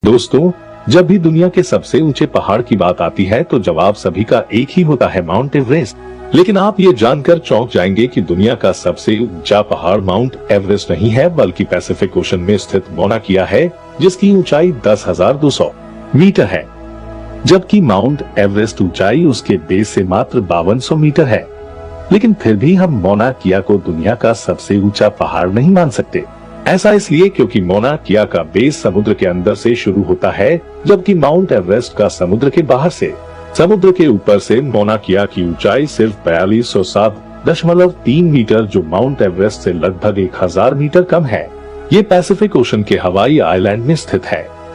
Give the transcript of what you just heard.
दोस्तों, जब भी दुनिया के सबसे ऊंचे पहाड़ की बात आती है तो जवाब सभी का एक ही होता है, माउंट एवरेस्ट। लेकिन आप ये जानकर चौंक जाएंगे कि दुनिया का सबसे ऊंचा पहाड़ माउंट एवरेस्ट नहीं है, बल्कि पैसिफिक ओशन में स्थित मौना किया है, जिसकी ऊंचाई 10,200 मीटर है। जबकि माउंट एवरेस्ट ऊंचाई उसके बेस से मात्र 5200 मीटर है। लेकिन फिर भी हम मौना किया को दुनिया का सबसे ऊंचा पहाड़ नहीं मान सकते। ऐसा इसलिए क्योंकि मौना किया का बेस समुद्र के अंदर से शुरू होता है, जबकि माउंट एवरेस्ट का समुद्र के बाहर से। समुद्र के ऊपर से मौना किया की ऊंचाई सिर्फ 4207.3 मीटर, जो माउंट एवरेस्ट से लगभग 1000 मीटर कम है। ये पैसिफिक ओशन के हवाई आइलैंड में स्थित है।